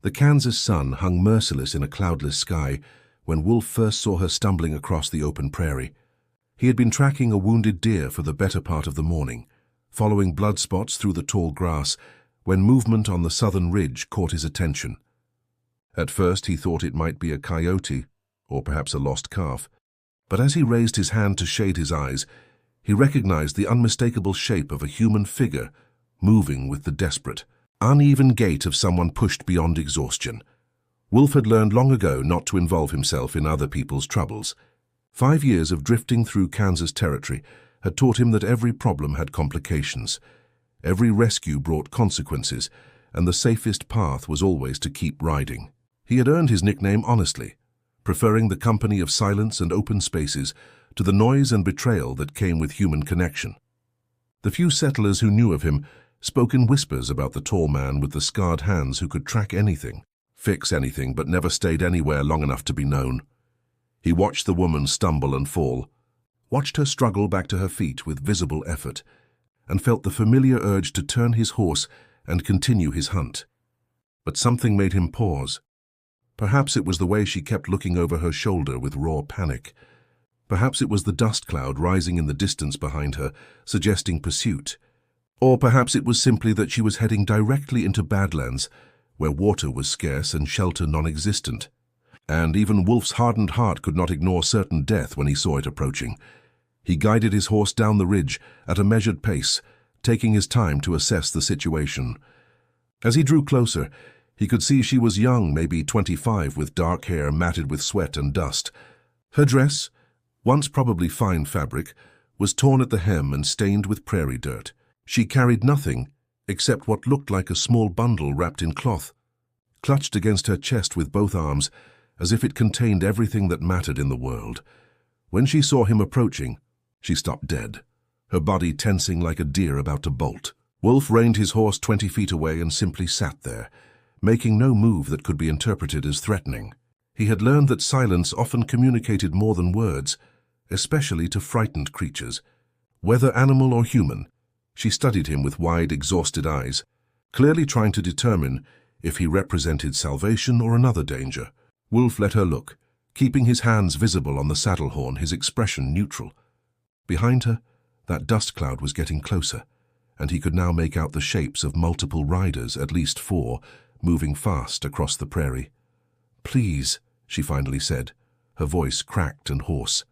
The Kansas sun hung merciless in a cloudless sky when Wolf first saw her stumbling across the open prairie. He had been tracking a wounded deer for the better part of the morning, following blood spots through the tall grass when movement on the southern ridge caught his attention. At first he thought it might be a coyote, or perhaps a lost calf, but as he raised his hand to shade his eyes, he recognized the unmistakable shape of a human figure moving with the desperate, uneven gait of someone pushed beyond exhaustion. Wolf had learned long ago not to involve himself in other people's troubles. 5 years of drifting through Kansas territory had taught him that every problem had complications. Every rescue brought consequences, and the safest path was always to keep riding. He had earned his nickname honestly, preferring the company of silence and open spaces to the noise and betrayal that came with human connection. The few settlers who knew of him spoke in whispers about the tall man with the scarred hands who could track anything, fix anything, but never stayed anywhere long enough to be known. He watched the woman stumble and fall, watched her struggle back to her feet with visible effort, and felt the familiar urge to turn his horse and continue his hunt. But something made him pause. Perhaps it was the way she kept looking over her shoulder with raw panic. Perhaps it was the dust cloud rising in the distance behind her, suggesting pursuit. Or perhaps it was simply that she was heading directly into Badlands, where water was scarce and shelter non-existent. And even Wolf's hardened heart could not ignore certain death when he saw it approaching. He guided his horse down the ridge at a measured pace, taking his time to assess the situation. As he drew closer, he could see she was young, maybe 25, with dark hair matted with sweat and dust. Her dress, once probably fine fabric, was torn at the hem and stained with prairie dirt. She carried nothing except what looked like a small bundle wrapped in cloth, clutched against her chest with both arms, as if it contained everything that mattered in the world. When she saw him approaching, she stopped dead, her body tensing like a deer about to bolt. Wolf reined his horse 20 feet away and simply sat there, making no move that could be interpreted as threatening. He had learned that silence often communicated more than words, especially to frightened creatures. Whether animal or human, she studied him with wide, exhausted eyes, clearly trying to determine if he represented salvation or another danger. Wolf let her look, keeping his hands visible on the saddle horn, his expression neutral. Behind her, that dust cloud was getting closer, and he could now make out the shapes of multiple riders, at least 4, moving fast across the prairie. "Please," she finally said, her voice cracked and hoarse.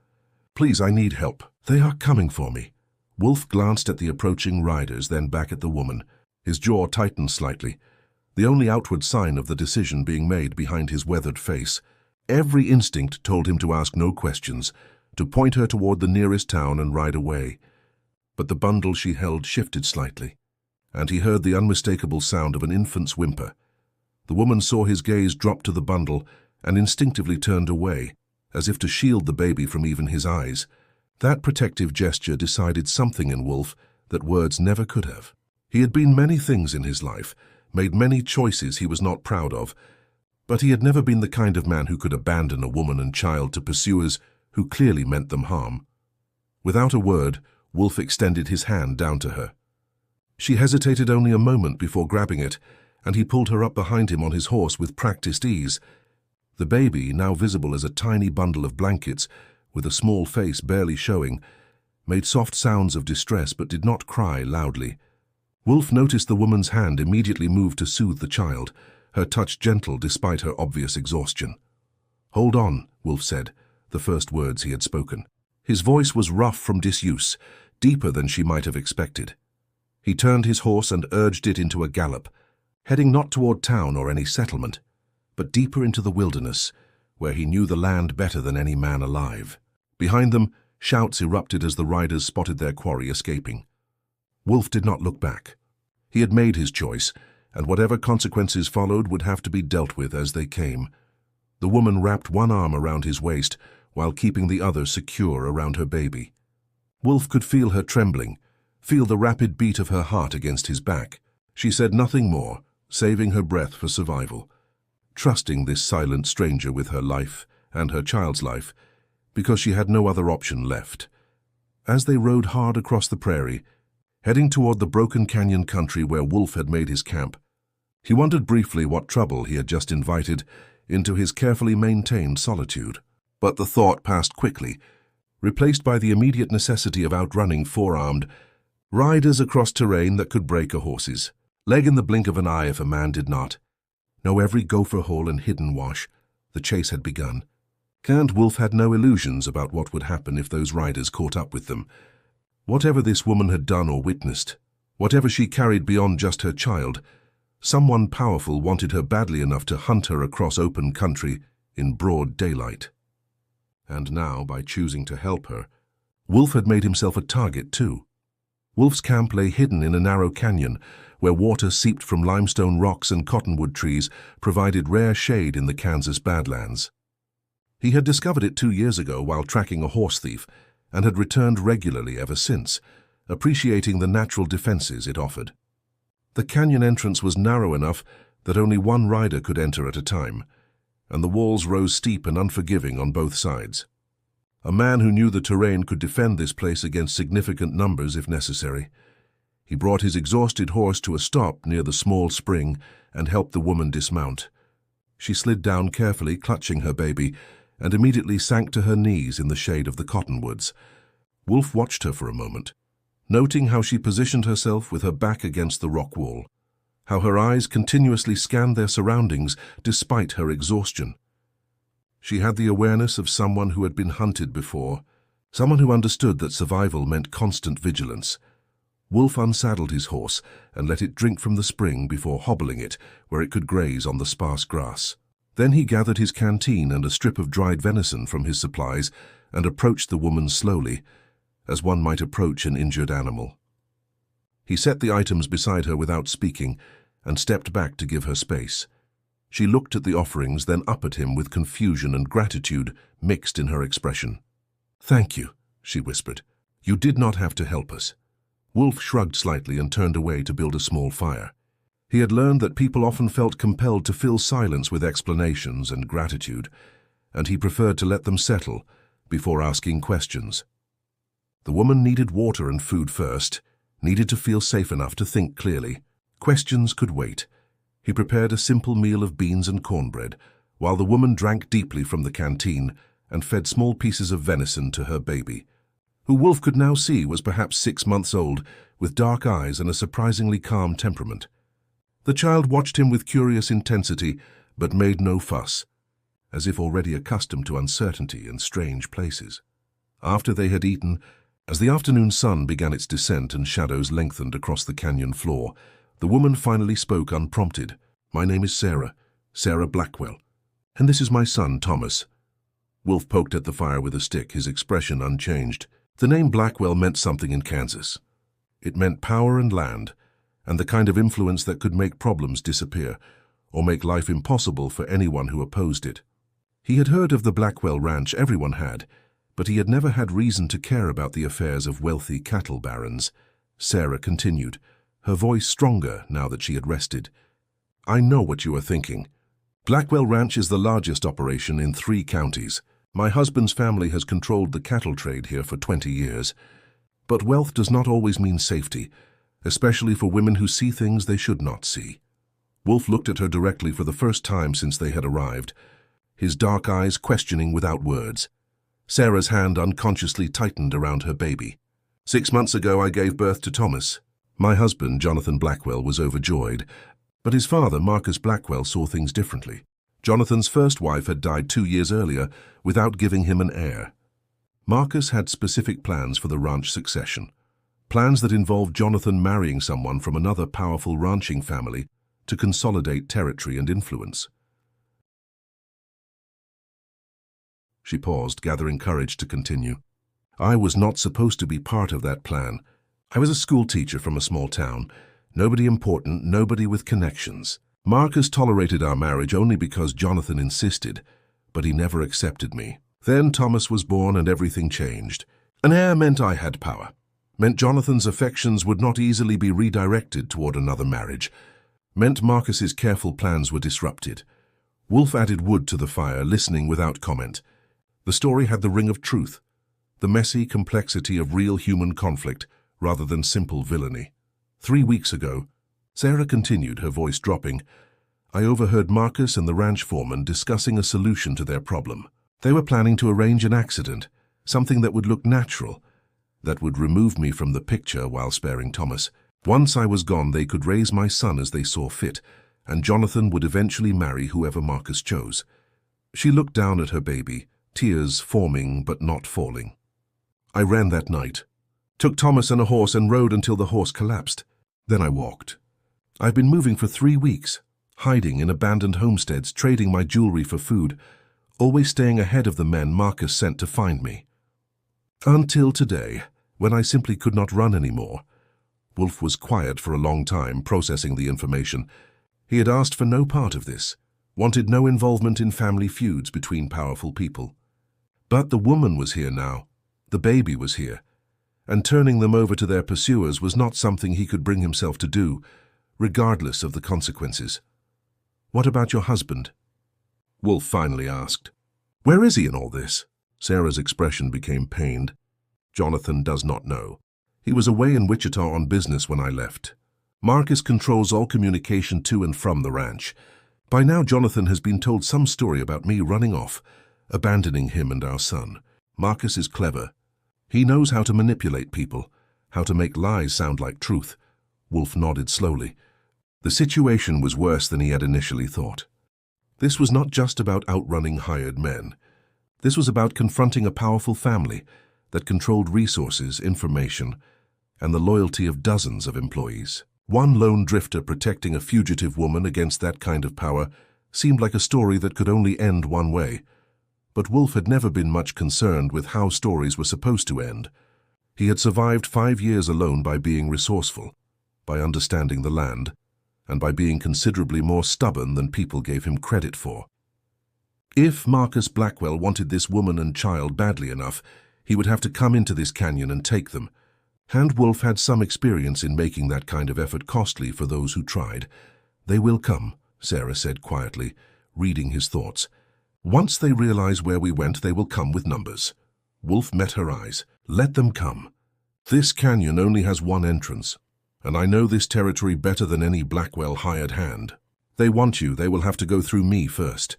"Please, I need help. They are coming for me." Wolf glanced at the approaching riders, then back at the woman. His jaw tightened slightly, the only outward sign of the decision being made behind his weathered face. Every instinct told him to ask no questions, to point her toward the nearest town and ride away. But the bundle she held shifted slightly, and he heard the unmistakable sound of an infant's whimper. The woman saw his gaze drop to the bundle and instinctively turned away, as if to shield the baby from even his eyes. That protective gesture decided something in Wolf that words never could have. He had been many things in his life, made many choices he was not proud of, but he had never been the kind of man who could abandon a woman and child to pursuers who clearly meant them harm. Without a word, Wolf extended his hand down to her. She hesitated only a moment before grabbing it, and he pulled her up behind him on his horse with practiced ease. The baby, now visible as a tiny bundle of blankets, with a small face barely showing, made soft sounds of distress but did not cry loudly. Wolf noticed the woman's hand immediately moved to soothe the child, her touch gentle despite her obvious exhaustion. "Hold on," Wolf said, the first words he had spoken. His voice was rough from disuse, deeper than she might have expected. He turned his horse and urged it into a gallop, heading not toward town or any settlement, but deeper into the wilderness, where he knew the land better than any man alive. Behind them, shouts erupted as the riders spotted their quarry escaping. Wolf did not look back. He had made his choice, and whatever consequences followed would have to be dealt with as they came. The woman wrapped one arm around his waist while keeping the other secure around her baby. Wolf could feel her trembling, feel the rapid beat of her heart against his back. She said nothing more, saving her breath for survival, trusting this silent stranger with her life and her child's life, because she had no other option left. As they rode hard across the prairie, heading toward the broken canyon country where Wolf had made his camp, He wondered briefly what trouble he had just invited into his carefully maintained solitude. But the thought passed quickly, replaced by the immediate necessity of outrunning four-armed riders across terrain that could break a horse's leg in the blink of an eye if a man did not know every gopher hole and hidden wash. The chase had begun, and Wolf had no illusions about what would happen if those riders caught up with them. Whatever this woman had done or witnessed, whatever she carried beyond just her child, someone powerful wanted her badly enough to hunt her across open country in broad daylight. And now, by choosing to help her, Wolf had made himself a target too. Wolf's camp lay hidden in a narrow canyon, where water seeped from limestone rocks and cottonwood trees provided rare shade in the Kansas Badlands. He had discovered it 2 years ago while tracking a horse thief, and had returned regularly ever since, appreciating the natural defenses it offered. The canyon entrance was narrow enough that only one rider could enter at a time, and the walls rose steep and unforgiving on both sides. A man who knew the terrain could defend this place against significant numbers if necessary. He brought his exhausted horse to a stop near the small spring and helped the woman dismount. She slid down carefully, clutching her baby, and immediately sank to her knees in the shade of the cottonwoods. Wolf watched her for a moment, noting how she positioned herself with her back against the rock wall, how her eyes continuously scanned their surroundings despite her exhaustion. She had the awareness of someone who had been hunted before, someone who understood that survival meant constant vigilance. Wolf unsaddled his horse and let it drink from the spring before hobbling it where it could graze on the sparse grass. Then he gathered his canteen and a strip of dried venison from his supplies and approached the woman slowly, as one might approach an injured animal. He set the items beside her without speaking and stepped back to give her space. She looked at the offerings, then up at him with confusion and gratitude mixed in her expression. "Thank you," she whispered. "You did not have to help us." Wolf shrugged slightly and turned away to build a small fire. He had learned that people often felt compelled to fill silence with explanations and gratitude, and he preferred to let them settle before asking questions. The woman needed water and food first, needed to feel safe enough to think clearly. Questions could wait. He prepared a simple meal of beans and cornbread, while the woman drank deeply from the canteen and fed small pieces of venison to her baby, who Wolf could now see was perhaps 6 months old, with dark eyes and a surprisingly calm temperament. The child watched him with curious intensity, but made no fuss, as if already accustomed to uncertainty and strange places. After they had eaten, as the afternoon sun began its descent and shadows lengthened across the canyon floor, the woman finally spoke unprompted. "My name is Sarah Blackwell, and this is my son, Thomas." Wolf poked at the fire with a stick, his expression unchanged. The name Blackwell meant something in Kansas. It meant power and land, and the kind of influence that could make problems disappear, or make life impossible for anyone who opposed it. He had heard of the Blackwell Ranch, everyone had, but he had never had reason to care about the affairs of wealthy cattle barons. Sarah continued, her voice stronger now that she had rested. "I know what you are thinking. Blackwell Ranch is the largest operation in 3 counties. My husband's family has controlled the cattle trade here for 20 years. But wealth does not always mean safety, especially for women who see things they should not see." Wolf looked at her directly for the first time since they had arrived, his dark eyes questioning without words. Sarah's hand unconsciously tightened around her baby. "6 months ago I gave birth to Thomas. My husband, Jonathan Blackwell, was overjoyed, but his father, Marcus Blackwell, saw things differently. Jonathan's first wife had died 2 years earlier without giving him an heir. Marcus had specific plans for the ranch succession, plans that involved Jonathan marrying someone from another powerful ranching family to consolidate territory and influence." She paused, gathering courage to continue. "I was not supposed to be part of that plan. I was a school teacher from a small town. Nobody important, nobody with connections. Marcus tolerated our marriage only because Jonathan insisted, but he never accepted me. Then Thomas was born and everything changed. An heir meant I had power, meant Jonathan's affections would not easily be redirected toward another marriage, meant Marcus's careful plans were disrupted." Wolf added wood to the fire, listening without comment. The story had the ring of truth, the messy complexity of real human conflict rather than simple villainy. 3 weeks ago, Sarah continued, her voice dropping. I overheard Marcus and the ranch foreman discussing a solution to their problem. They were planning to arrange an accident, something that would look natural, that would remove me from the picture while sparing Thomas. Once I was gone, they could raise my son as they saw fit, and Jonathan would eventually marry whoever Marcus chose. She looked down at her baby, tears forming but not falling. I ran that night, took Thomas and a horse and rode until the horse collapsed. Then I walked. I've been moving for 3 weeks, hiding in abandoned homesteads, trading my jewelry for food, always staying ahead of the men Marcus sent to find me. Until today, when I simply could not run anymore. Wolf was quiet for a long time, processing the information. He had asked for no part of this, wanted no involvement in family feuds between powerful people. But the woman was here now, the baby was here, and turning them over to their pursuers was not something he could bring himself to do, regardless of the consequences. What about your husband? Wolf finally asked. Where is he in all this? Sarah's expression became pained. Jonathan does not know. He was away in Wichita on business when I left. Marcus controls all communication to and from the ranch. By now Jonathan has been told some story about me running off, abandoning him and our son. Marcus is clever. He knows how to manipulate people, how to make lies sound like truth. Wolf nodded slowly. The situation was worse than he had initially thought. This was not just about outrunning hired men. This was about confronting a powerful family that controlled resources, information, and the loyalty of dozens of employees. One lone drifter protecting a fugitive woman against that kind of power seemed like a story that could only end one way. But Wolf had never been much concerned with how stories were supposed to end. He had survived 5 years alone by being resourceful, by understanding the land, and by being considerably more stubborn than people gave him credit for. If Marcus Blackwell wanted this woman and child badly enough, he would have to come into this canyon and take them. And Wolf had some experience in making that kind of effort costly for those who tried. They will come, Sarah said quietly, reading his thoughts. Once they realize where we went, they will come with numbers. Wolf met her eyes. Let them come. This canyon only has one entrance, and I know this territory better than any Blackwell hired hand. They want you, they will have to go through me first.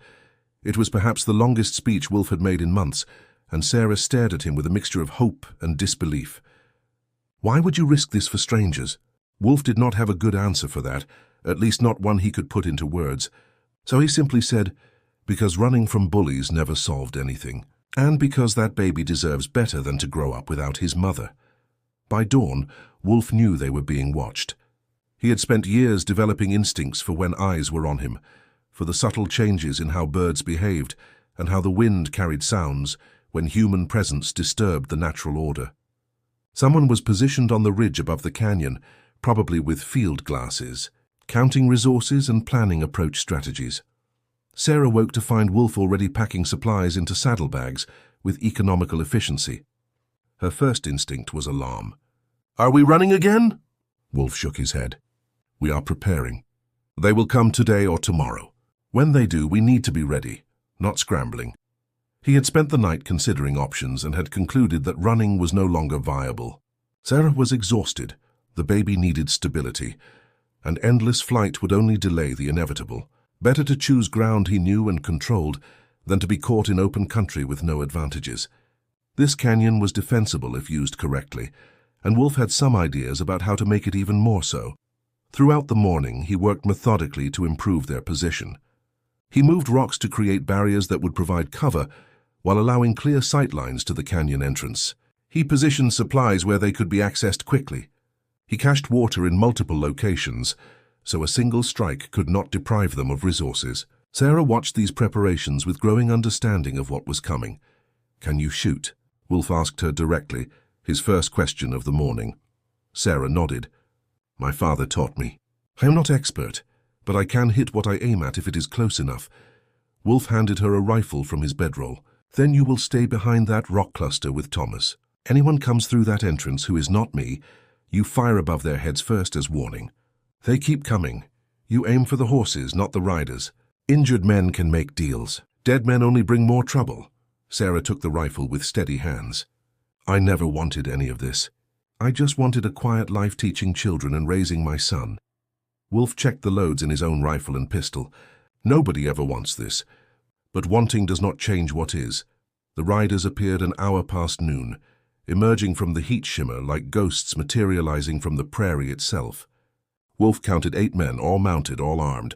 It was perhaps the longest speech Wolf had made in months, and Sarah stared at him with a mixture of hope and disbelief. Why would you risk this for strangers? Wolf did not have a good answer for that, at least not one he could put into words. So he simply said, because running from bullies never solved anything, and because that baby deserves better than to grow up without his mother. By dawn, Wolf knew they were being watched. He had spent years developing instincts for when eyes were on him, for the subtle changes in how birds behaved and how the wind carried sounds when human presence disturbed the natural order. Someone was positioned on the ridge above the canyon, probably with field glasses, counting resources and planning approach strategies. Sarah woke to find Wolf already packing supplies into saddlebags with economical efficiency. Her first instinct was alarm. Are we running again? Wolf shook his head. We are preparing. They will come today or tomorrow. When they do, we need to be ready, not scrambling. He had spent the night considering options and had concluded that running was no longer viable. Sarah was exhausted. The baby needed stability, and endless flight would only delay the inevitable. Better to choose ground he knew and controlled than to be caught in open country with no advantages. This canyon was defensible if used correctly, and Wolf had some ideas about how to make it even more so. Throughout the morning, he worked methodically to improve their position. He moved rocks to create barriers that would provide cover while allowing clear sightlines to the canyon entrance. He positioned supplies where they could be accessed quickly. He cached water in multiple locations, so a single strike could not deprive them of resources. Sarah watched these preparations with growing understanding of what was coming. Can you shoot? Wolf asked her directly, his first question of the morning. Sarah nodded. My father taught me. I am not expert, but I can hit what I aim at if it is close enough. Wolf handed her a rifle from his bedroll. Then you will stay behind that rock cluster with Thomas. Anyone comes through that entrance who is not me, you fire above their heads first as warning. They keep coming. You aim for the horses, not the riders. Injured men can make deals. Dead men only bring more trouble. Sarah took the rifle with steady hands. I never wanted any of this. I just wanted a quiet life teaching children and raising my son. Wolf checked the loads in his own rifle and pistol. Nobody ever wants this. But wanting does not change what is. The riders appeared an hour past noon, emerging from the heat shimmer like ghosts materializing from the prairie itself. Wolf counted 8 men, all mounted, all armed.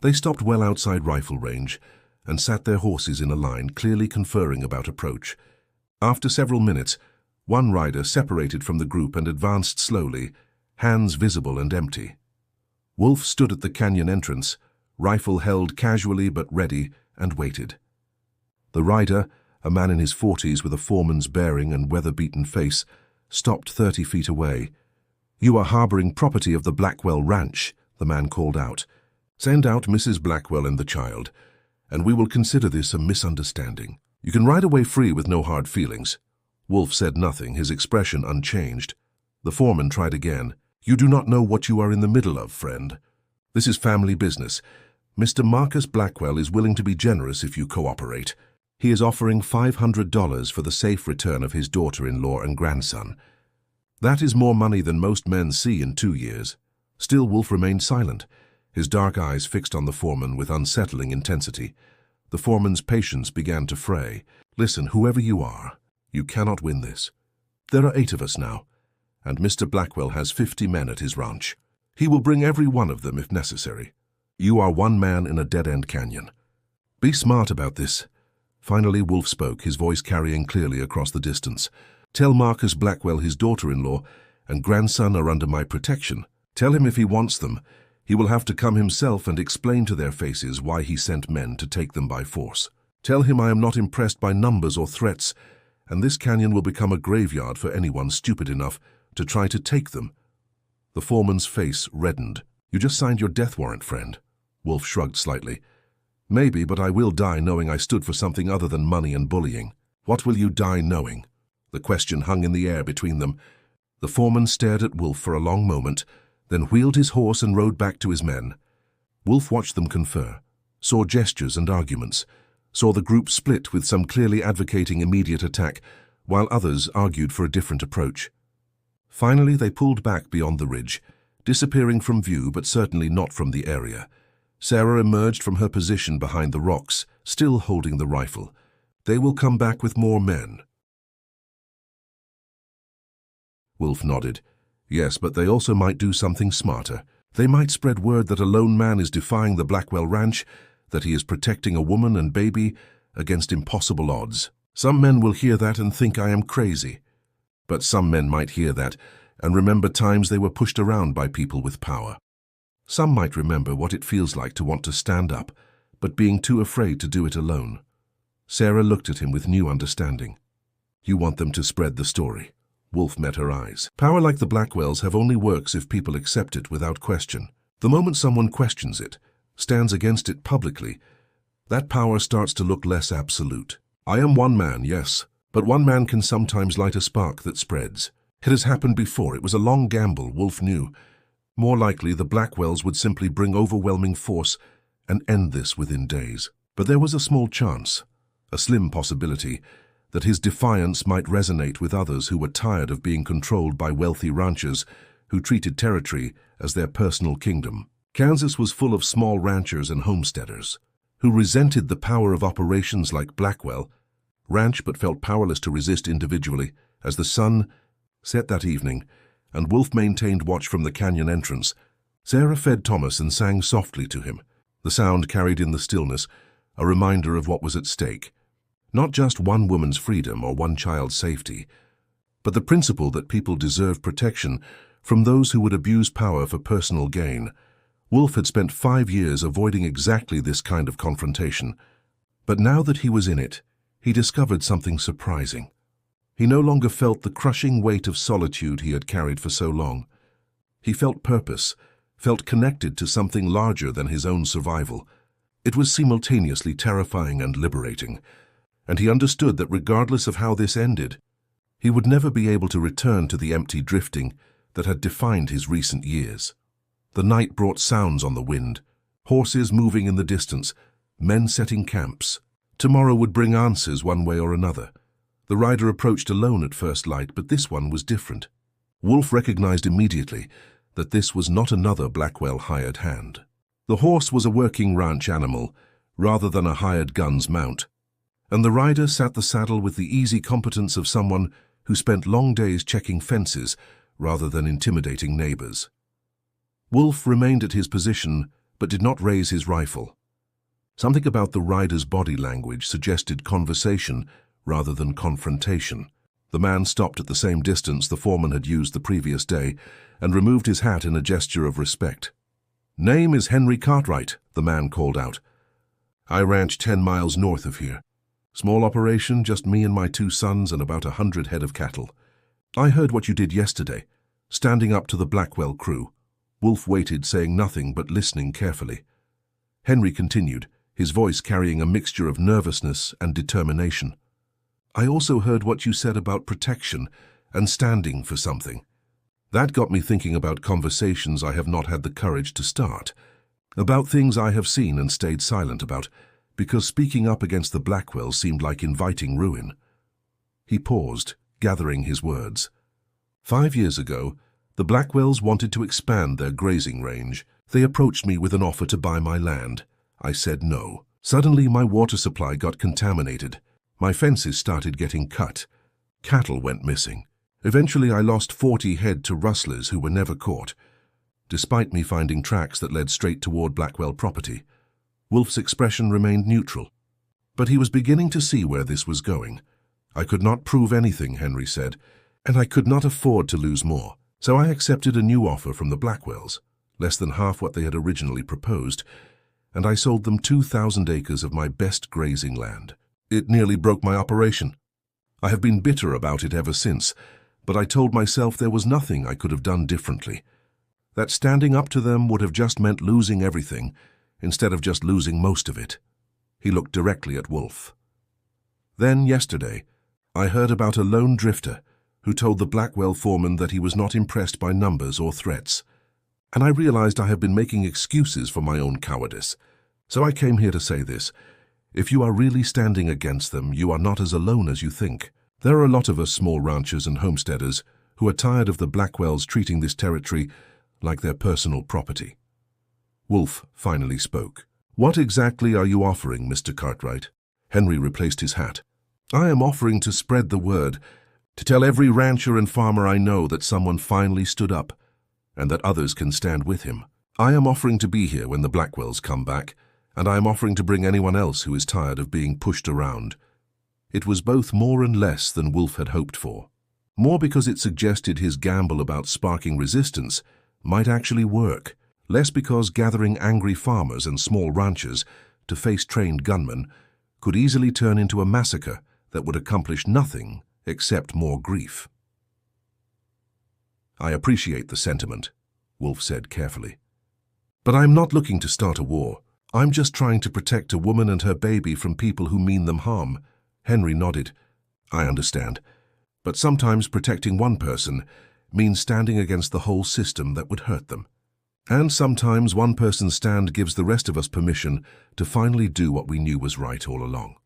They stopped well outside rifle range and sat their horses in a line, clearly conferring about approach. After several minutes, one rider separated from the group and advanced slowly, hands visible and empty. Wolf stood at the canyon entrance, rifle held casually but ready, and waited. The rider, a man in his 40s with a foreman's bearing and weather-beaten face, stopped 30 feet away. "You are harboring property of the Blackwell Ranch," the man called out. "Send out Mrs. Blackwell and the child, and we will consider this a misunderstanding. You can ride away free with no hard feelings." Wolf said nothing, his expression unchanged. The foreman tried again. "You do not know what you are in the middle of, friend. This is family business. Mr. Marcus Blackwell is willing to be generous if you cooperate. He is offering $500 for the safe return of his daughter-in-law and grandson. That is more money than most men see in 2 years." Still, Wolf remained silent, his dark eyes fixed on the foreman with unsettling intensity. The foreman's patience began to fray. "Listen, whoever you are, you cannot win this. There are 8 of us now, and Mr. Blackwell has 50 men at his ranch. He will bring every one of them if necessary. You are one man in a dead-end canyon. Be smart about this." Finally, Wolf spoke, his voice carrying clearly across the distance. "Tell Marcus Blackwell his daughter-in-law and grandson are under my protection. Tell him if he wants them, he will have to come himself and explain to their faces why he sent men to take them by force. Tell him I am not impressed by numbers or threats, and this canyon will become a graveyard for anyone stupid enough to try to take them." The foreman's face reddened. "You just signed your death warrant, friend." Wolf shrugged slightly. "Maybe, but I will die knowing I stood for something other than money and bullying." "What will you die knowing?" The question hung in the air between them. The foreman stared at Wolf for a long moment, then wheeled his horse and rode back to his men. Wolf watched them confer, saw gestures and arguments, saw the group split with some clearly advocating immediate attack, while others argued for a different approach. Finally, they pulled back beyond the ridge, disappearing from view but certainly not from the area. Sarah emerged from her position behind the rocks, still holding the rifle. "They will come back with more men." Wolf nodded. "Yes, but they also might do something smarter. They might spread word that a lone man is defying the Blackwell Ranch, that he is protecting a woman and baby against impossible odds. Some men will hear that and think I am crazy. But some men might hear that and remember times they were pushed around by people with power. Some might remember what it feels like to want to stand up, but being too afraid to do it alone." Sarah looked at him with new understanding. "You want them to spread the story." Wolf met her eyes. "Power like the Blackwells have only works if people accept it without question. The moment someone questions it, stands against it publicly, that power starts to look less absolute. I am one man, yes, but one man can sometimes light a spark that spreads. It has happened before. It was a long gamble, Wolf knew. More likely, the Blackwells would simply bring overwhelming force and end this within days. But there was a small chance, a slim possibility, that his defiance might resonate with others who were tired of being controlled by wealthy ranchers who treated territory as their personal kingdom. Kansas was full of small ranchers and homesteaders who resented the power of operations like Blackwell Ranch but felt powerless to resist individually. As the sun set that evening, and Wolf maintained watch from the canyon entrance, Sarah fed Thomas and sang softly to him. The sound carried in the stillness a reminder of what was at stake. Not just one woman's freedom or one child's safety, but the principle that people deserve protection from those who would abuse power for personal gain. Wolf had spent 5 years avoiding exactly this kind of confrontation, but now that he was in it, he discovered something surprising. He no longer felt the crushing weight of solitude he had carried for so long. He felt purpose, felt connected to something larger than his own survival. It was simultaneously terrifying and liberating, and he understood that regardless of how this ended, he would never be able to return to the empty drifting that had defined his recent years. The night brought sounds on the wind, horses moving in the distance, men setting camps. Tomorrow would bring answers one way or another. The rider approached alone at first light, but this one was different. Wolf recognized immediately that this was not another Blackwell hired hand. The horse was a working ranch animal, rather than a hired gun's mount, and the rider sat the saddle with the easy competence of someone who spent long days checking fences rather than intimidating neighbors. Wolf remained at his position, but did not raise his rifle. Something about the rider's body language suggested conversation rather than confrontation. The man stopped at the same distance the foreman had used the previous day and removed his hat in a gesture of respect. "Name is Henry Cartwright," the man called out. "I ranch 10 miles north of here. Small operation, just me and my 2 sons and about 100 head of cattle. I heard what you did yesterday, standing up to the Blackwell crew." Wolf waited, saying nothing but listening carefully. Henry continued, his voice carrying a mixture of nervousness and determination. "I also heard what you said about protection and standing for something. That got me thinking about conversations I have not had the courage to start, about things I have seen and stayed silent about, because speaking up against the Blackwell seemed like inviting ruin." He paused, gathering his words. 5 years ago, the Blackwells wanted to expand their grazing range. They approached me with an offer to buy my land. I said no. Suddenly, my water supply got contaminated. My fences started getting cut. Cattle went missing. Eventually, I lost 40 head to rustlers who were never caught, despite me finding tracks that led straight toward Blackwell property. Wolf's expression remained neutral, but he was beginning to see where this was going. "I could not prove anything," Henry said, "and I could not afford to lose more. So I accepted a new offer from the Blackwells, less than half what they had originally proposed, and I sold them 2,000 acres of my best grazing land. It nearly broke my operation. I have been bitter about it ever since, but I told myself there was nothing I could have done differently. That standing up to them would have just meant losing everything, instead of just losing most of it." He looked directly at Wolf. "Then, yesterday, I heard about a lone drifter who told the Blackwell foreman that he was not impressed by numbers or threats. And I realized I have been making excuses for my own cowardice. So I came here to say this. If you are really standing against them, you are not as alone as you think. There are a lot of us small ranchers and homesteaders who are tired of the Blackwells treating this territory like their personal property." Wolf finally spoke. "What exactly are you offering, Mr. Cartwright?" Henry replaced his hat. "I am offering to spread the word, to tell every rancher and farmer I know that someone finally stood up, and that others can stand with him. I am offering to be here when the Blackwells come back, and I am offering to bring anyone else who is tired of being pushed around." It was both more and less than Wolf had hoped for. More because it suggested his gamble about sparking resistance might actually work, less because gathering angry farmers and small ranchers to face trained gunmen could easily turn into a massacre that would accomplish nothing except more grief. "I appreciate the sentiment," Wolf said carefully. "But I'm not looking to start a war. I'm just trying to protect a woman and her baby from people who mean them harm." Henry nodded. "I understand. But sometimes protecting one person means standing against the whole system that would hurt them. And sometimes one person's stand gives the rest of us permission to finally do what we knew was right all along."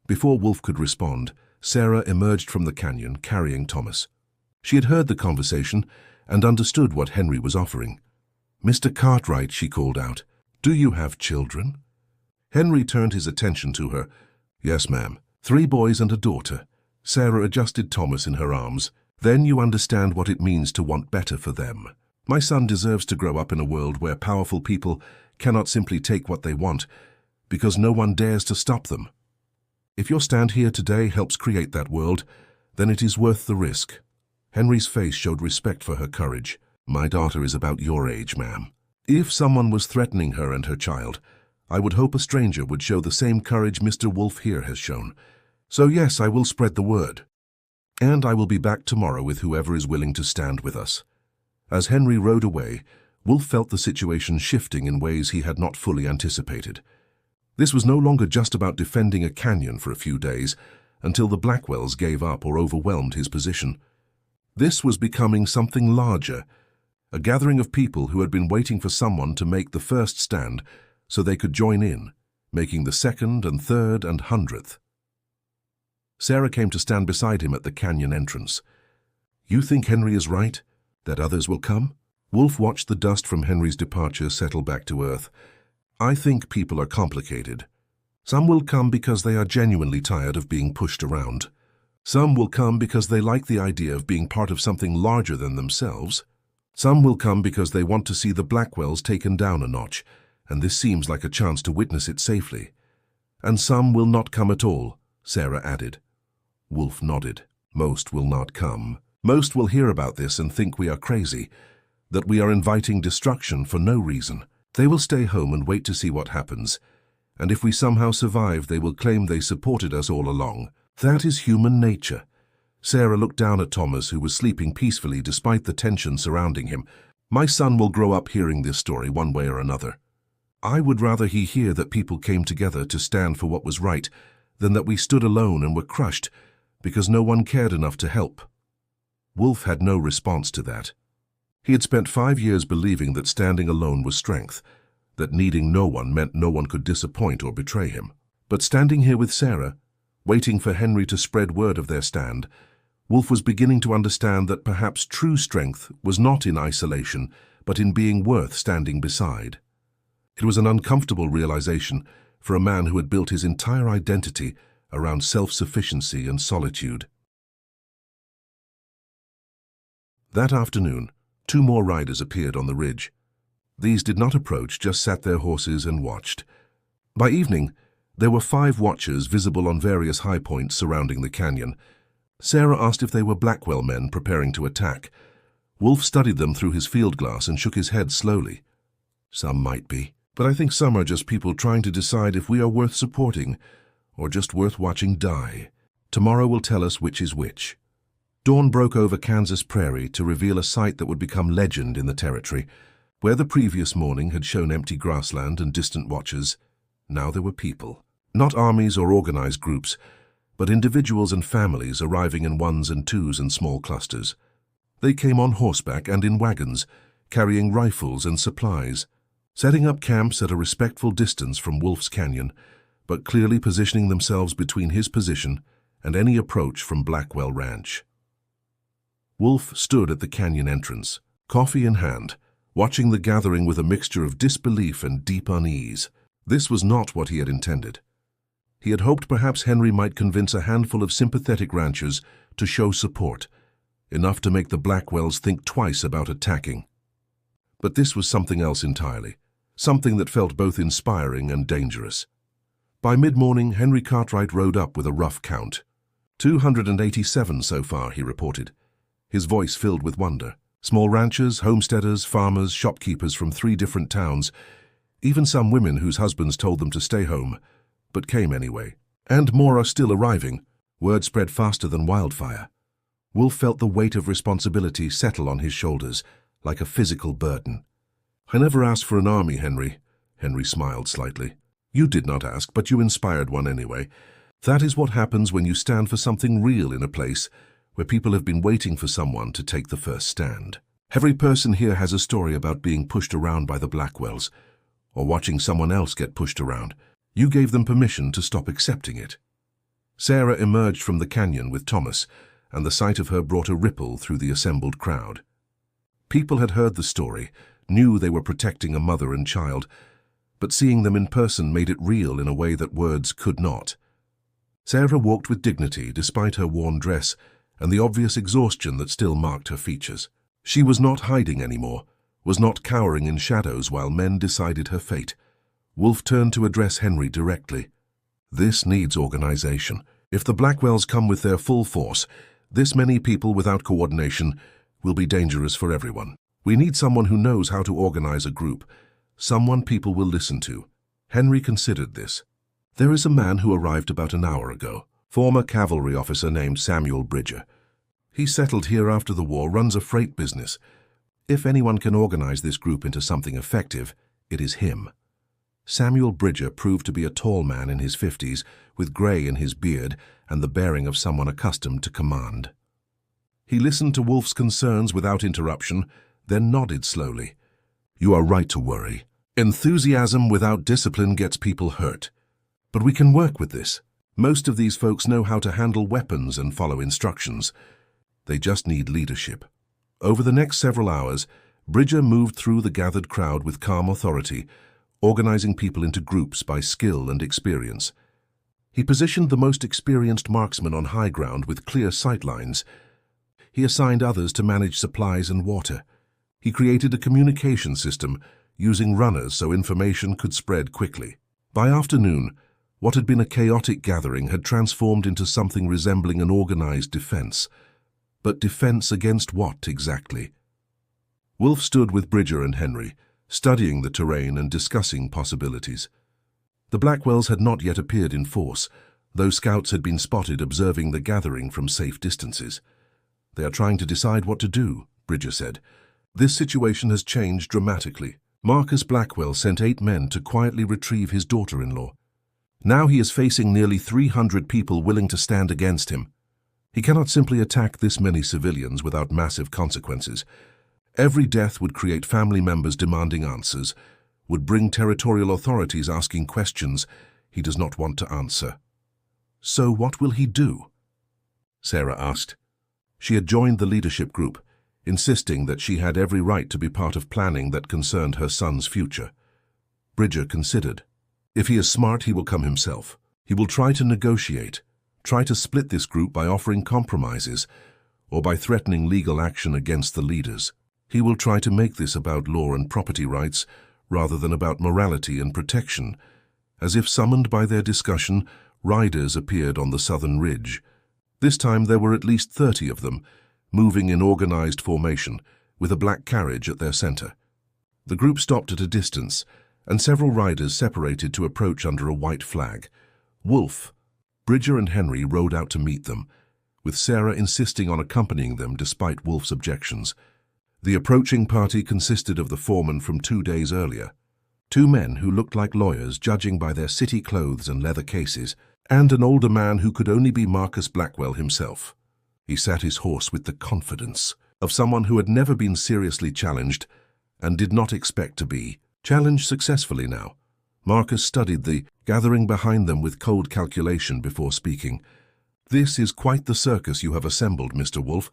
Before Wolf could respond, Sarah emerged from the canyon carrying Thomas. She had heard the conversation and understood what Henry was offering. "Mr. Cartwright," she called out, "do you have children?" Henry turned his attention to her. "Yes, ma'am. 3 boys and a daughter." Sarah adjusted Thomas in her arms. "Then you understand what it means to want better for them. My son deserves to grow up in a world where powerful people cannot simply take what they want, because no one dares to stop them. If your stand here today helps create that world, then it is worth the risk." Henry's face showed respect for her courage. "My daughter is about your age, ma'am. If someone was threatening her and her child, I would hope a stranger would show the same courage Mr. Wolf here has shown. So yes, I will spread the word. And I will be back tomorrow with whoever is willing to stand with us." As Henry rode away, Wolf felt the situation shifting in ways he had not fully anticipated. This was no longer just about defending a canyon for a few days until the Blackwells gave up or overwhelmed his position. This was becoming something larger, a gathering of people who had been waiting for someone to make the first stand so they could join in, making the 2nd and 3rd and 100th. Sarah came to stand beside him at the canyon entrance. "You think Henry is right? That others will come?" Wolf watched the dust from Henry's departure settle back to earth. I think people are complicated. Some will come because they are genuinely tired of being pushed around. Some will come because they like the idea of being part of something larger than themselves. Some will come because they want to see the Blackwells taken down a notch, and this seems like a chance to witness it safely. And some will not come at all, Sarah added. Wolf nodded. Most will not come. Most will hear about this and think we are crazy, that we are inviting destruction for no reason. They will stay home and wait to see what happens, and if we somehow survive, they will claim they supported us all along. That is human nature. Sarah looked down at Thomas, who was sleeping peacefully despite the tension surrounding him. My son will grow up hearing this story one way or another. I would rather he hear that people came together to stand for what was right than that we stood alone and were crushed because no one cared enough to help. Wolf had no response to that. He had spent 5 years believing that standing alone was strength, that needing no one meant no one could disappoint or betray him. But standing here with Sarah, waiting for Henry to spread word of their stand, Wolf was beginning to understand that perhaps true strength was not in isolation, but in being worth standing beside. It was an uncomfortable realization for a man who had built his entire identity around self-sufficiency and solitude. That afternoon, 2 more riders appeared on the ridge. These did not approach, just sat their horses and watched. By evening, there were 5 watchers visible on various high points surrounding the canyon. Sarah asked if they were Blackwell men preparing to attack. Wolf studied them through his field glass and shook his head slowly. Some might be, but I think some are just people trying to decide if we are worth supporting or just worth watching die. Tomorrow will tell us which is which. Dawn broke over Kansas prairie to reveal a sight that would become legend in the territory. Where the previous morning had shown empty grassland and distant watchers, now there were people. Not armies or organized groups, but individuals and families arriving in 1s and 2s and small clusters. They came on horseback and in wagons, carrying rifles and supplies, setting up camps at a respectful distance from Wolf's Canyon, but clearly positioning themselves between his position and any approach from Blackwell Ranch. Wolf stood at the canyon entrance, coffee in hand, watching the gathering with a mixture of disbelief and deep unease. This was not what he had intended. He had hoped perhaps Henry might convince a handful of sympathetic ranchers to show support, enough to make the Blackwells think twice about attacking. But this was something else entirely, something that felt both inspiring and dangerous. By mid-morning, Henry Cartwright rode up with a rough count. 287 so far, he reported, his voice filled with wonder. Small ranchers, homesteaders, farmers, shopkeepers from 3 different towns, even some women whose husbands told them to stay home, but came anyway. And more are still arriving. Word spread faster than wildfire. Wolf felt the weight of responsibility settle on his shoulders, like a physical burden. I never asked for an army, Henry. Henry smiled slightly. You did not ask, but you inspired one anyway. That is what happens when you stand for something real in a place where people have been waiting for someone to take the first stand. Every person here has a story about being pushed around by the Blackwells, or watching someone else get pushed around. You gave them permission to stop accepting it. Sarah emerged from the canyon with Thomas, and the sight of her brought a ripple through the assembled crowd. People had heard the story, knew they were protecting a mother and child, but seeing them in person made it real in a way that words could not. Sarah walked with dignity despite her worn dress and the obvious exhaustion that still marked her features. She was not hiding anymore, was not cowering in shadows while men decided her fate. Wolf turned to address Henry directly. This needs organization. If the Blackwells come with their full force, this many people without coordination will be dangerous for everyone. We need someone who knows how to organize a group, someone people will listen to. Henry considered this. There is a man who arrived about an hour ago, former cavalry officer named Samuel Bridger. He settled here after the war, runs a freight business. If anyone can organize this group into something effective, it is him. Samuel Bridger proved to be a tall man in his 50s, with gray in his beard and the bearing of someone accustomed to command. He listened to Wolf's concerns without interruption, then nodded slowly. You are right to worry. Enthusiasm without discipline gets people hurt. But we can work with this. Most of these folks know how to handle weapons and follow instructions. They just need leadership. Over the next several hours, Bridger moved through the gathered crowd with calm authority, organizing people into groups by skill and experience. He positioned the most experienced marksmen on high ground with clear sightlines. He assigned others to manage supplies and water. He created a communication system using runners so information could spread quickly. By afternoon, what had been a chaotic gathering had transformed into something resembling an organized defense. But defense against what exactly? Wolf stood with Bridger and Henry, studying the terrain and discussing possibilities. The Blackwells had not yet appeared in force, though scouts had been spotted observing the gathering from safe distances. "They are trying to decide what to do," Bridger said. "This situation has changed dramatically. Marcus Blackwell sent 8 men to quietly retrieve his daughter-in-law. Now he is facing nearly 300 people willing to stand against him. He cannot simply attack this many civilians without massive consequences. Every death would create family members demanding answers, would bring territorial authorities asking questions he does not want to answer." "So what will he do?" Sarah asked. She had joined the leadership group, insisting that she had every right to be part of planning that concerned her son's future. Bridger considered. If he is smart, he will come himself. He will try to negotiate, try to split this group by offering compromises, or by threatening legal action against the leaders. He will try to make this about law and property rights, rather than about morality and protection. As if summoned by their discussion, riders appeared on the southern ridge. This time there were at least 30 of them, moving in organized formation, with a black carriage at their center. The group stopped at a distance, and several riders separated to approach under a white flag. Wolf, Bridger and Henry rode out to meet them, with Sarah insisting on accompanying them despite Wolf's objections. The approaching party consisted of the foreman from 2 days earlier, 2 men who looked like lawyers judging by their city clothes and leather cases, and an older man who could only be Marcus Blackwell himself. He sat his horse with the confidence of someone who had never been seriously challenged and did not expect to be challenged successfully now. Marcus studied the gathering behind them with cold calculation before speaking. "This is quite the circus you have assembled, Mr. Wolf.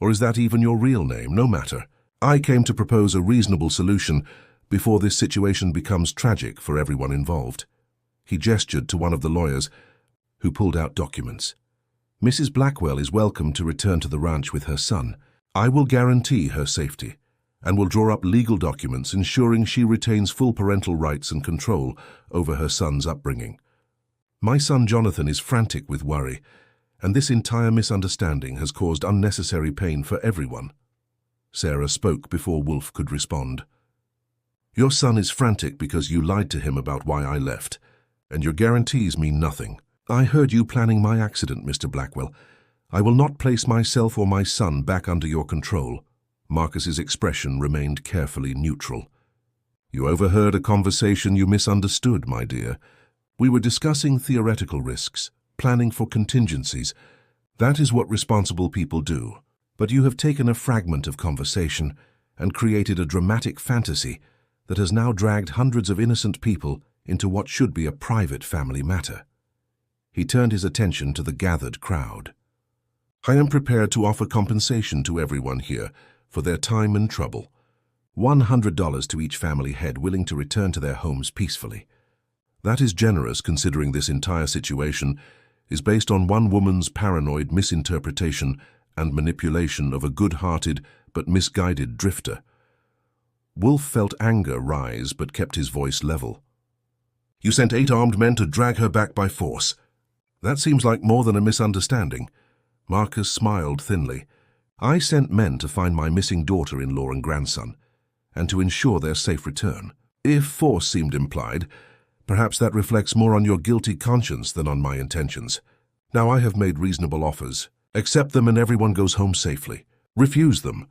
Or is that even your real name? No matter. I came to propose a reasonable solution before this situation becomes tragic for everyone involved." He gestured to one of the lawyers, who pulled out documents. "Mrs. Blackwell is welcome to return to the ranch with her son. I will guarantee her safety, and will draw up legal documents ensuring she retains full parental rights and control over her son's upbringing. My son Jonathan is frantic with worry, and this entire misunderstanding has caused unnecessary pain for everyone." Sarah spoke before Wolf could respond. "Your son is frantic because you lied to him about why I left, and your guarantees mean nothing. I heard you planning my accident, Mr. Blackwell. I will not place myself or my son back under your control." Marcus's expression remained carefully neutral. "You overheard a conversation you misunderstood, my dear. We were discussing theoretical risks, planning for contingencies. That is what responsible people do. But you have taken a fragment of conversation and created a dramatic fantasy that has now dragged hundreds of innocent people into what should be a private family matter." He turned his attention to the gathered crowd. "I am prepared to offer compensation to everyone here for their time and trouble. $100 to each family head willing to return to their homes peacefully. That is generous considering this entire situation is based on one woman's paranoid misinterpretation and manipulation of a good-hearted but misguided drifter." Wolf felt anger rise but kept his voice level. "You sent 8 armed men to drag her back by force. That seems like more than a misunderstanding." Marcus smiled thinly. "I sent men to find my missing daughter-in-law and grandson, and to ensure their safe return. If force seemed implied, perhaps that reflects more on your guilty conscience than on my intentions. Now I have made reasonable offers. Accept them and everyone goes home safely. Refuse them,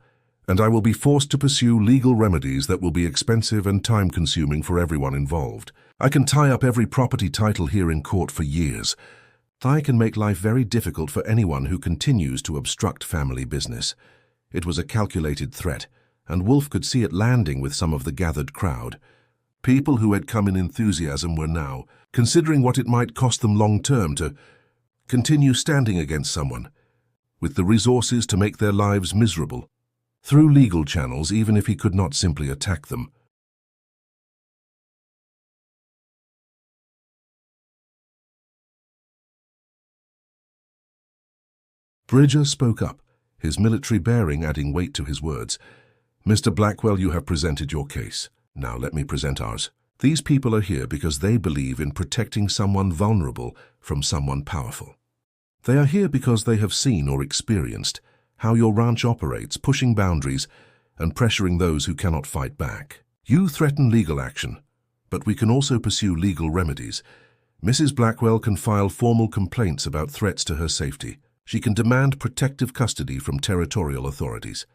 and I will be forced to pursue legal remedies that will be expensive and time-consuming for everyone involved. I can tie up every property title here in court for years. I can make life very difficult for anyone who continues to obstruct family business." It was a calculated threat, and Wolf could see it landing with some of the gathered crowd. People who had come in enthusiasm were now considering what it might cost them long-term to continue standing against someone with the resources to make their lives miserable. through legal channels, even if he could not simply attack them. Bridger spoke up, his military bearing adding weight to his words. "Mr. Blackwell, you have presented your case. Now let me present ours. These people are here because they believe in protecting someone vulnerable from someone powerful. They are here because they have seen or experienced how your ranch operates, pushing boundaries and pressuring those who cannot fight back. You threaten legal action, but we can also pursue legal remedies. Mrs. Blackwell can file formal complaints about threats to her safety. She can demand protective custody from territorial authorities.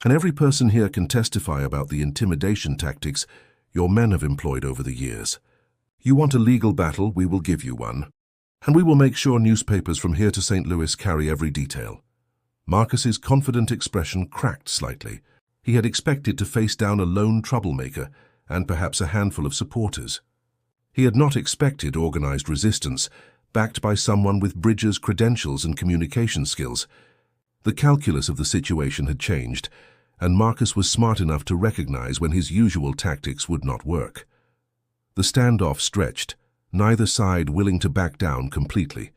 And every person here can testify about the intimidation tactics your men have employed over the years. You want a legal battle, we will give you one. And we will make sure newspapers from here to St. Louis carry every detail." Marcus's confident expression cracked slightly. He had expected to face down a lone troublemaker and perhaps a handful of supporters. He had not expected organized resistance, backed by someone with Bridger's credentials and communication skills. The calculus of the situation had changed, and Marcus was smart enough to recognize when his usual tactics would not work. The standoff stretched, neither side willing to back down completely.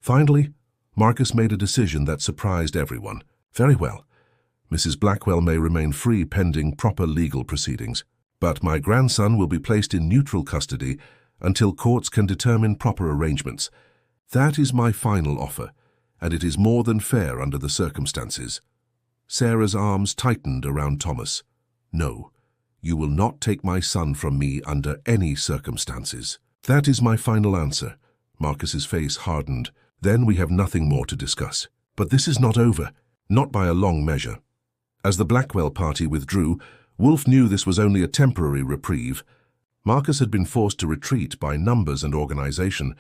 Finally, Marcus made a decision that surprised everyone. "Very well. Mrs. Blackwell may remain free pending proper legal proceedings, but my grandson will be placed in neutral custody until courts can determine proper arrangements. That is my final offer, and it is more than fair under the circumstances." Sarah's arms tightened around Thomas. "No, you will not take my son from me under any circumstances." "That is my final answer." Marcus's face hardened. "Then we have nothing more to discuss. But this is not over, not by a long measure." As the Blackwell party withdrew, Wolf knew this was only a temporary reprieve. Marcus had been forced to retreat by numbers and organization,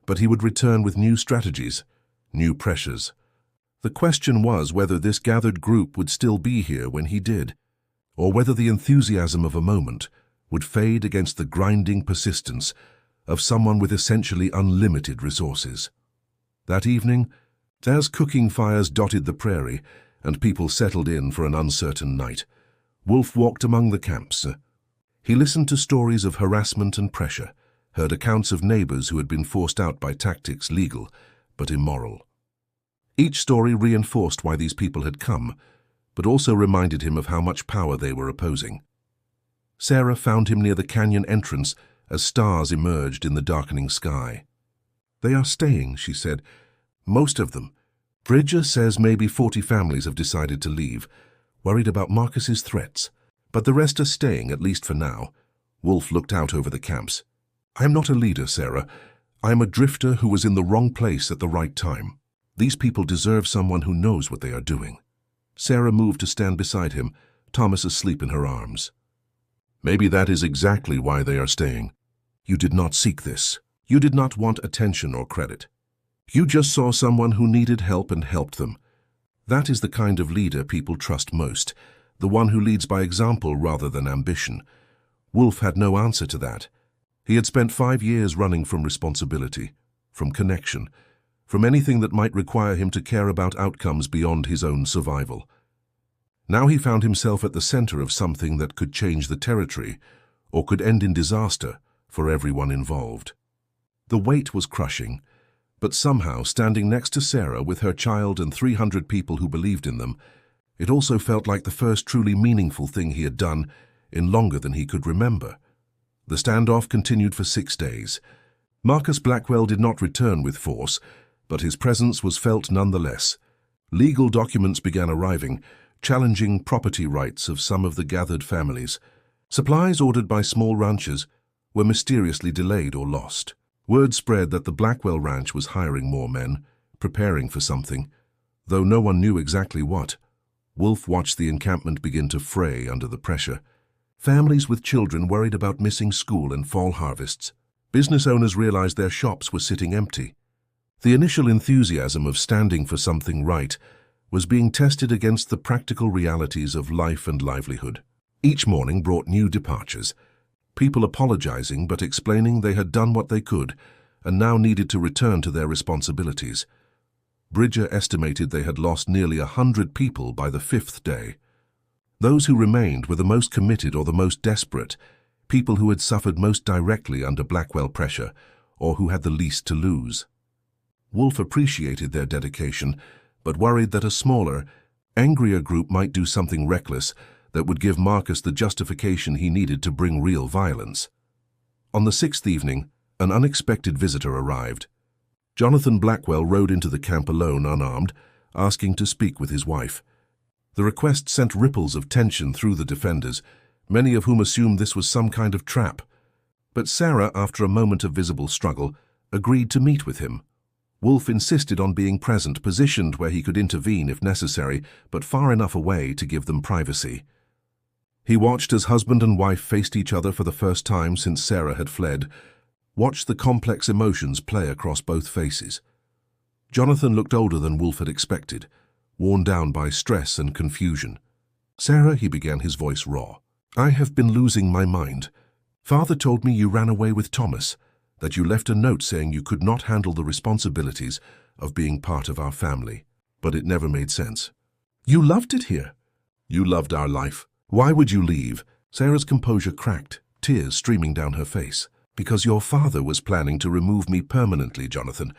but he would return with new strategies, new pressures. The question was whether this gathered group would still be here when he did, or whether the enthusiasm of a moment would fade against the grinding persistence of someone with essentially unlimited resources. That evening, as cooking fires dotted the prairie and people settled in for an uncertain night, Wolf walked among the camps. He listened to stories of harassment and pressure, heard accounts of neighbors who had been forced out by tactics legal but immoral. Each story reinforced why these people had come, but also reminded him of how much power they were opposing. Sarah found him near the canyon entrance as stars emerged in the darkening sky. "They are staying," she said. "Most of them. Bridger says maybe 40 families have decided to leave, worried about Marcus's threats. But the rest are staying, at least for now." Wolf looked out over the camps. "I am not a leader, Sarah. I am a drifter who was in the wrong place at the right time. These people deserve someone who knows what they are doing." Sarah moved to stand beside him, Thomas asleep in her arms. "Maybe that is exactly why they are staying. You did not seek this. You did not want attention or credit. You just saw someone who needed help and helped them. That is the kind of leader people trust most, the one who leads by example rather than ambition." Wolf had no answer to that. He had spent 5 years running from responsibility, from connection, from anything that might require him to care about outcomes beyond his own survival. Now he found himself at the center of something that could change the territory, or could end in disaster for everyone involved. The weight was crushing, but somehow, standing next to Sarah with her child and 300 people who believed in them, it also felt like the first truly meaningful thing he had done in longer than he could remember. The standoff continued for 6 days. Marcus Blackwell did not return with force, but his presence was felt nonetheless. Legal documents began arriving, challenging property rights of some of the gathered families. Supplies ordered by small ranchers were mysteriously delayed or lost. Word spread that the Blackwell Ranch was hiring more men, preparing for something, though no one knew exactly what. Wolf watched the encampment begin to fray under the pressure. Families with children worried about missing school and fall harvests. Business owners realized their shops were sitting empty. The initial enthusiasm of standing for something right was being tested against the practical realities of life and livelihood. Each morning brought new departures, people apologizing but explaining they had done what they could and now needed to return to their responsibilities. Bridger estimated they had lost nearly 100 people by the 5th day. Those who remained were the most committed or the most desperate, people who had suffered most directly under Blackwell pressure, or who had the least to lose. Wolf appreciated their dedication, but worried that a smaller, angrier group might do something reckless that would give Marcus the justification he needed to bring real violence. On the sixth evening, an unexpected visitor arrived. Jonathan Blackwell rode into the camp alone, unarmed, asking to speak with his wife. The request sent ripples of tension through the defenders, many of whom assumed this was some kind of trap. But Sarah, after a moment of visible struggle, agreed to meet with him. Wolf insisted on being present, positioned where he could intervene if necessary, but far enough away to give them privacy. He watched as husband and wife faced each other for the first time since Sarah had fled, watched the complex emotions play across both faces. Jonathan looked older than Wolf had expected, worn down by stress and confusion. "Sarah," he began, his voice raw, "I have been losing my mind. Father told me you ran away with Thomas, that you left a note saying you could not handle the responsibilities of being part of our family. But it never made sense. You loved it here. You loved our life. Why would you leave?" Sarah's composure cracked, tears streaming down her face. "Because your father was planning to remove me permanently, Jonathan.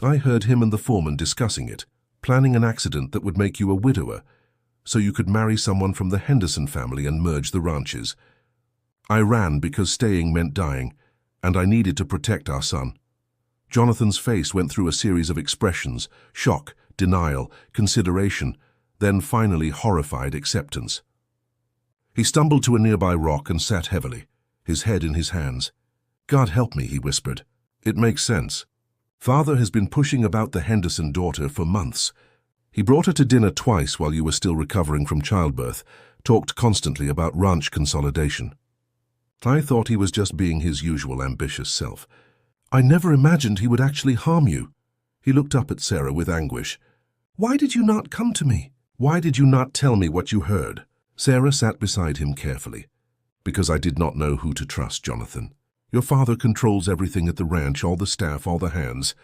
I heard him and the foreman discussing it, planning an accident that would make you a widower, so you could marry someone from the Henderson family and merge the ranches. I ran because staying meant dying, and I needed to protect our son." Jonathan's face went through a series of expressions: shock, denial, consideration, then finally horrified acceptance. He stumbled to a nearby rock and sat heavily, his head in his hands. "God help me," he whispered. "It makes sense. Father has been pushing about the Henderson daughter for months. He brought her to dinner twice while you were still recovering from childbirth, talked constantly about ranch consolidation. I thought he was just being his usual ambitious self. I never imagined he would actually harm you." He looked up at Sarah with anguish. "Why did you not come to me? Why did you not tell me what you heard?" Sarah sat beside him carefully. "Because I did not know who to trust, Jonathan. Your father controls everything at the ranch, all the staff, all the hands.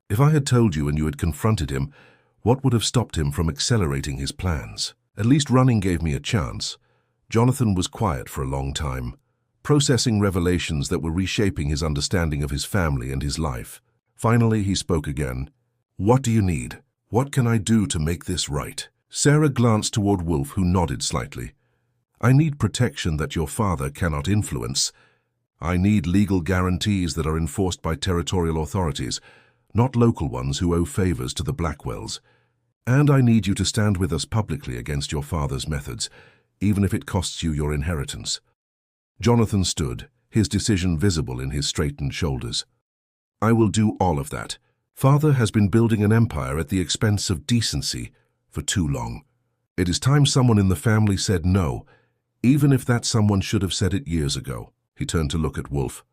If I had told you and you had confronted him, what would have stopped him from accelerating his plans? At least running gave me a chance." Jonathan was quiet for a long time, processing revelations that were reshaping his understanding of his family and his life. Finally, he spoke again. "What do you need? What can I do to make this right?" Sarah glanced toward Wolf, who nodded slightly. "I need protection that your father cannot influence. I need legal guarantees that are enforced by territorial authorities, not local ones who owe favors to the Blackwells. And I need you to stand with us publicly against your father's methods, even if it costs you your inheritance." Jonathan stood, his decision visible in his straightened shoulders. "I will do all of that. Father has been building an empire at the expense of decency for too long. It is time someone in the family said no, even if that someone should have said it years ago." He turned to look at Wolf.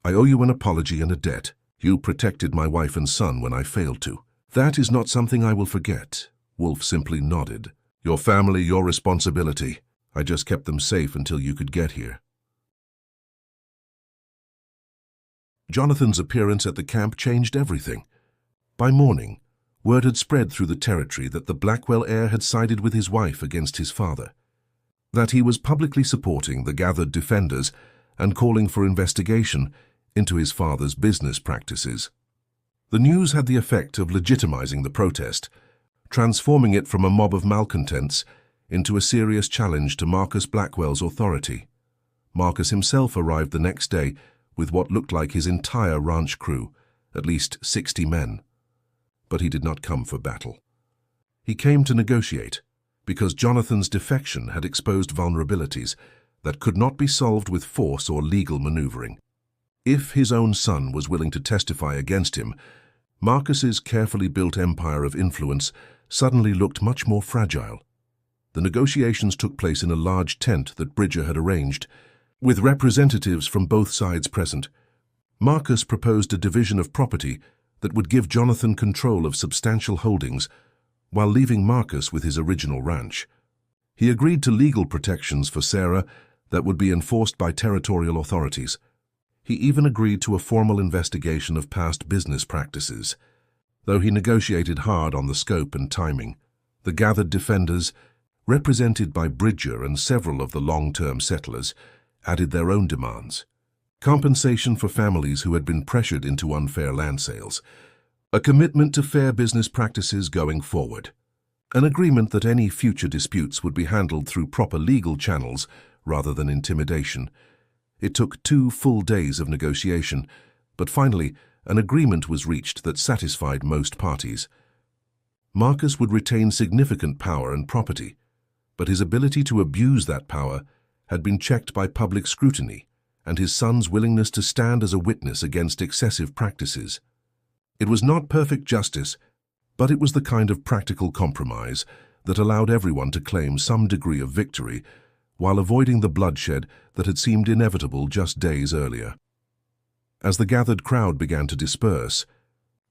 "I owe you an apology and a debt. You protected my wife and son when I failed to. That is not something I will forget." Wolf simply nodded. "Your family, your responsibility. I just kept them safe until you could get here." Jonathan's appearance at the camp changed everything. By morning, word had spread through the territory that the Blackwell heir had sided with his wife against his father, that he was publicly supporting the gathered defenders and calling for investigation into his father's business practices. The news had the effect of legitimizing the protest, transforming it from a mob of malcontents into a serious challenge to Marcus Blackwell's authority. Marcus himself arrived the next day with what looked like his entire ranch crew, at least 60 men. But he did not come for battle. He came to negotiate, because Jonathan's defection had exposed vulnerabilities that could not be solved with force or legal maneuvering. If his own son was willing to testify against him, Marcus's carefully built empire of influence suddenly looked much more fragile. The negotiations took place in a large tent that Bridger had arranged, with representatives from both sides present. Marcus proposed a division of property that would give Jonathan control of substantial holdings, while leaving Marcus with his original ranch. He agreed to legal protections for Sarah that would be enforced by territorial authorities. He even agreed to a formal investigation of past business practices. Though he negotiated hard on the scope and timing, the gathered defenders, represented by Bridger and several of the long-term settlers, added their own demands. Compensation for families who had been pressured into unfair land sales, a commitment to fair business practices going forward, an agreement that any future disputes would be handled through proper legal channels rather than intimidation. It took 2 full days of negotiation, but finally an agreement was reached that satisfied most parties. Marcus would retain significant power and property, but his ability to abuse that power had been checked by public scrutiny and his son's willingness to stand as a witness against excessive practices. It was not perfect justice, but it was the kind of practical compromise that allowed everyone to claim some degree of victory while avoiding the bloodshed that had seemed inevitable just days earlier. As the gathered crowd began to disperse,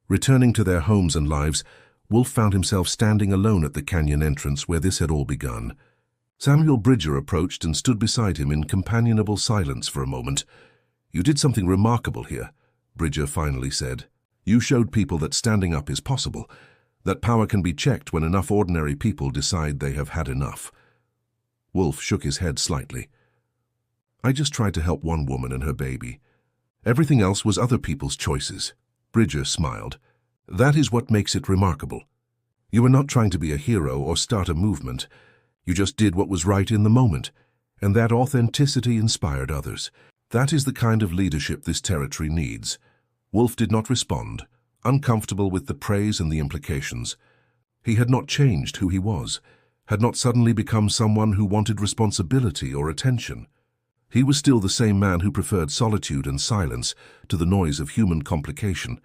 returning to their homes and lives, Wolf found himself standing alone at the canyon entrance where this had all begun. Samuel Bridger approached and stood beside him in companionable silence for a moment. "You did something remarkable here," Bridger finally said. "You showed people that standing up is possible, that power can be checked when enough ordinary people decide they have had enough." Wolf shook his head slightly. "I just tried to help one woman and her baby. Everything else was other people's choices." Bridger smiled. "That is what makes it remarkable. You were not trying to be a hero or start a movement. You just did what was right in the moment, and that authenticity inspired others. That is the kind of leadership this territory needs." Wolf did not respond, uncomfortable with the praise and the implications. He had not changed who he was, had not suddenly become someone who wanted responsibility or attention. He was still the same man who preferred solitude and silence to the noise of human complication.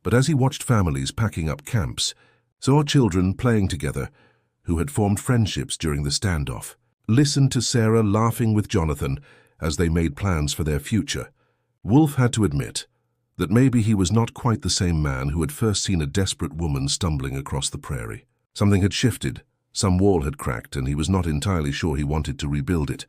But as he watched families packing up camps, saw children playing together who had formed friendships during the standoff, listened to Sarah laughing with Jonathan as they made plans for their future, Wolf had to admit that maybe he was not quite the same man who had first seen a desperate woman stumbling across the prairie. Something had shifted, some wall had cracked, and he was not entirely sure he wanted to rebuild it.